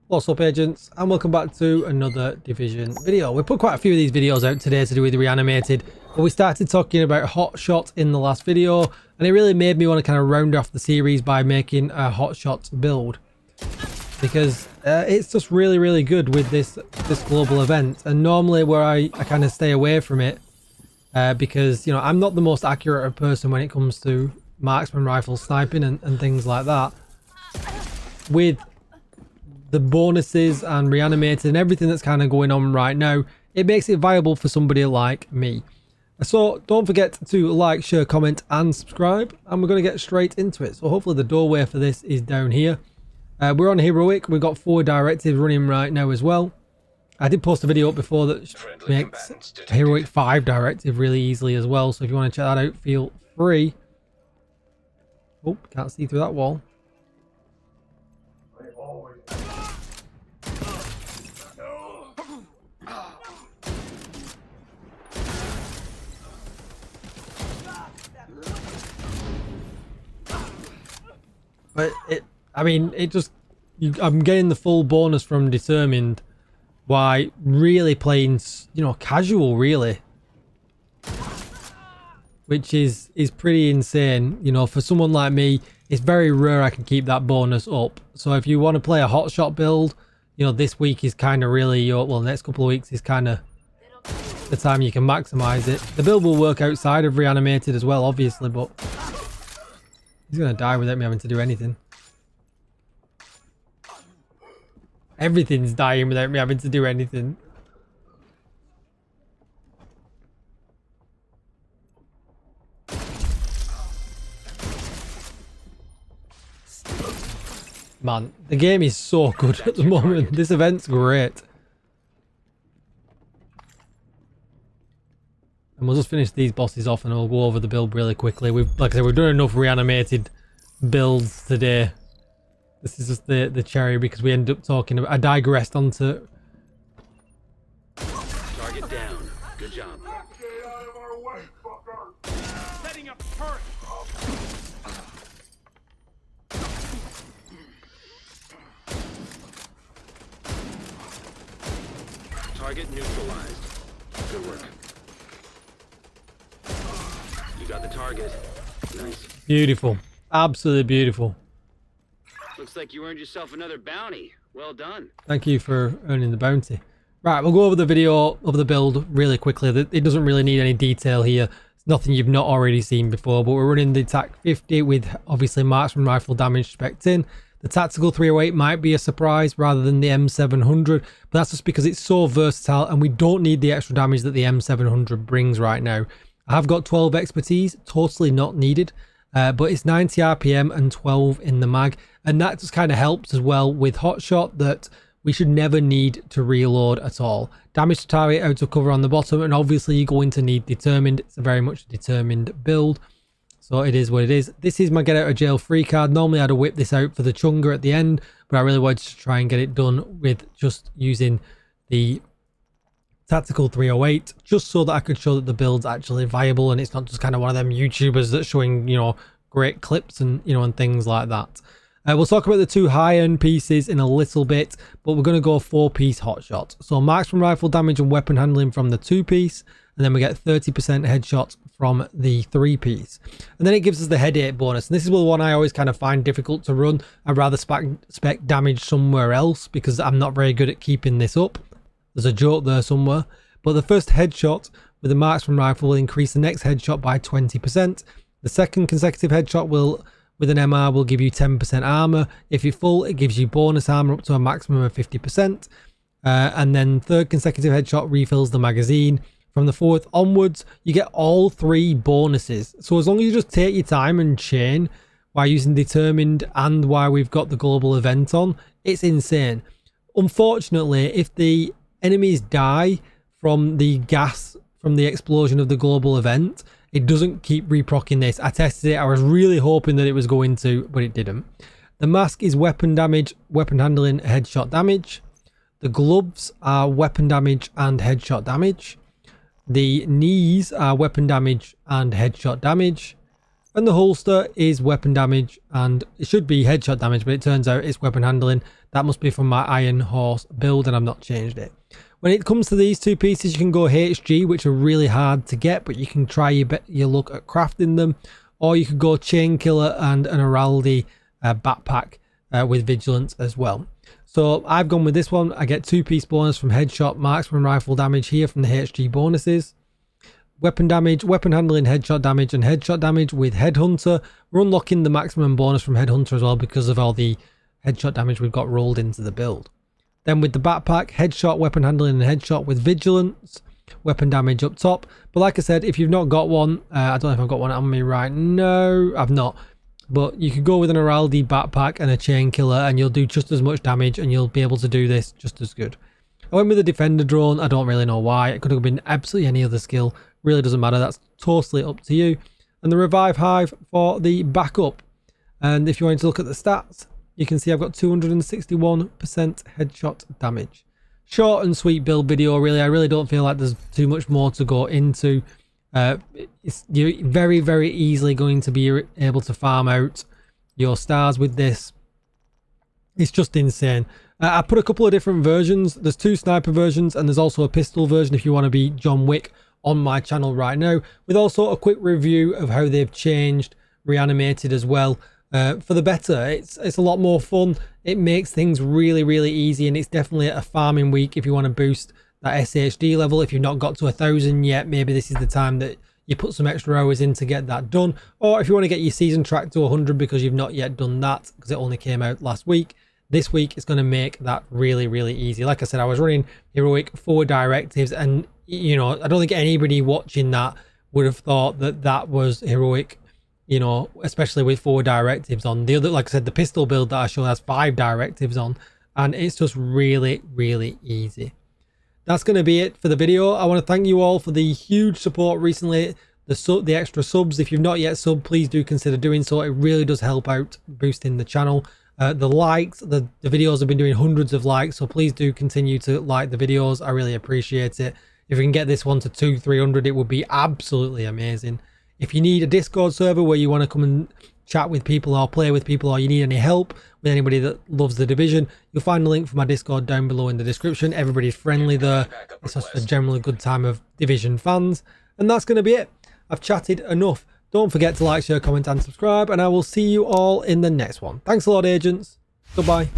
What's up, agents, and welcome back to another Division video. We put quite a few of these videos out today to do with reanimated, but we started talking about hot shot in the last video, and it really made me want to kind of round off the series by making a hot shot build, because it's just really good with this global event. And normally where I kind of stay away from it because, you know, I'm not the most accurate person when it comes to marksman rifle sniping and things like that. With the bonuses and reanimated and everything that's kind of going on right now, it makes it viable for somebody like me. So don't forget to like, share, comment and subscribe, and we're going to get straight into it. So hopefully the doorway for this is down here. We're on heroic. We've got 4 directives running right now as well. I did post a video up before that makes heroic 5 directive really easily as well, so if you want to check that out, feel free. Oh, can't see through that wall. But I'm getting the full bonus from determined by really playing, you know, casual really, which is pretty insane. You know, for someone like me, it's very rare I can keep that bonus up. So if you want to play a hot shot build, you know, this week is kind of really your, well, next couple of weeks is kind of the time you can maximize it. The build will work outside of reanimated as well, obviously, but he's gonna die without me having to do anything. Everything's dying without me having to do anything. Man, the game is so good at the moment. This event's great. And we'll just finish these bosses off and we'll go over the build really quickly. Like I said, we've done enough reanimated builds today. This is just the cherry because we ended up talking about, I digressed onto target down. Good job. Get out of our way, fucker. Setting up turret. Target neutralized. Good work. You got the target. Nice. beautiful. Absolutely beautiful. Looks like you earned yourself another bounty. Well done. Thank you for earning the bounty. Right, we'll go over the video of the build really quickly. It doesn't really need any detail here. It's nothing you've not already seen before, but we're running the TAC 50 with obviously marksman rifle damage spec'd in. The tactical 308 might be a surprise rather than the M700, but that's just because it's so versatile and we don't need the extra damage that the M700 brings right now. I have got 12 expertise, totally not needed, but it's 90 RPM and 12 in the mag, and that just kind of helps as well with hot shot that we should never need to reload at all. Damage to target out of cover on the bottom, and obviously you're going to need determined. It's a very much determined build, so it is what it is. This is my get out of jail free card. Normally I'd have whipped this out for the chunga at the end, but I really wanted to try and get it done with just using the tactical 308, just so that I could show that the build's actually viable and it's not just kind of one of them YouTubers that's showing, you know, great clips and, you know, and things like that. We'll talk about the 2 high-end pieces in a little bit, but we're going to go 4-piece hot shot. So marksman rifle damage and weapon handling from the 2-piece, and then we get 30% headshot from the 3-piece. And then it gives us the head 8 bonus. And this is the one I always kind of find difficult to run. I'd rather spec damage somewhere else because I'm not very good at keeping this up. There's a joke there somewhere. But the first headshot with the marksman rifle will increase the next headshot by 20%. The second consecutive headshot will, with an MR, will give you 10% armor. If you're full, it gives you bonus armor up to a maximum of 50%. And then third consecutive headshot refills the magazine. From the 4th onwards, you get all 3 bonuses. So as long as you just take your time and chain while using determined and while we've got the global event on, it's insane. Unfortunately, if the enemies die from the gas from the explosion of the global event, it doesn't keep reprocking this. I tested it. I was really hoping that it was going to, but it didn't. The mask is weapon damage, weapon handling, headshot damage. The gloves are weapon damage and headshot damage. The knees are weapon damage and headshot damage. And the holster is weapon damage, and it should be headshot damage, but it turns out it's weapon handling. That must be from my Iron Horse build, and I've not changed it. When it comes to these two pieces, you can go HG, which are really hard to get, but you can try your luck at crafting them. Or you could go Chain Killer and an Araldi backpack with Vigilance as well. So I've gone with this one. I get 2-piece bonus from headshot, marksman rifle damage here from the HG bonuses. Weapon damage, weapon handling, headshot damage with Headhunter. We're unlocking the maximum bonus from Headhunter as well because of all the headshot damage we've got rolled into the build. Then with the backpack, headshot, weapon handling, and headshot with Vigilance. Weapon damage up top. But like I said, if you've not got one, I don't know if I've got one on me right now. I've not. But you could go with an Araldi backpack and a Chain Killer and you'll do just as much damage and you'll be able to do this just as good. I went with the Defender drone. I don't really know why. It could have been absolutely any other skill. Really doesn't matter. That's totally up to you. And the Revive Hive for the backup. And if you want to look at the stats, you can see I've got 261% headshot damage. Short and sweet build video, really. I really don't feel like there's too much more to go into. You're very, very easily going to be able to farm out your stars with this. It's just insane. I put a couple of different versions. There's 2 sniper versions and there's also a pistol version if you want to be John Wick on my channel right now, with also a quick review of how they've changed Reanimated as well for the better. It's a lot more fun. It makes things really, really easy, and it's definitely a farming week if you want to boost that SHD level. If you've not got to 1,000 yet, maybe this is the time that you put some extra hours in to get that done. Or if you want to get your season track to 100 because you've not yet done that because it only came out last week, this week it's going to make that really, really easy. Like I said, I was running heroic 4 directives, and you know, I don't think anybody watching that would have thought that that was heroic, you know, especially with 4 directives on. The other, like I said, the pistol build that I showed has 5 directives on, and it's just really, really easy. That's going to be it for the video. I want to thank you all for the huge support recently, the extra subs. If you've not yet subbed, please do consider doing so. It really does help out boosting the channel. The likes, the videos have been doing hundreds of likes, so please do continue to like the videos. I really appreciate it. If we can get this one to 200-300, it would be absolutely amazing. If you need a Discord server where you want to come and chat with people or play with people, or you need any help with anybody that loves the Division, you'll find a link for my Discord down below in the description. Everybody's friendly there. It's just a generally good time of Division fans. And that's going to be it. I've chatted enough. Don't forget to like, share, comment and subscribe, and I will see you all in the next one. Thanks a lot, agents. Goodbye.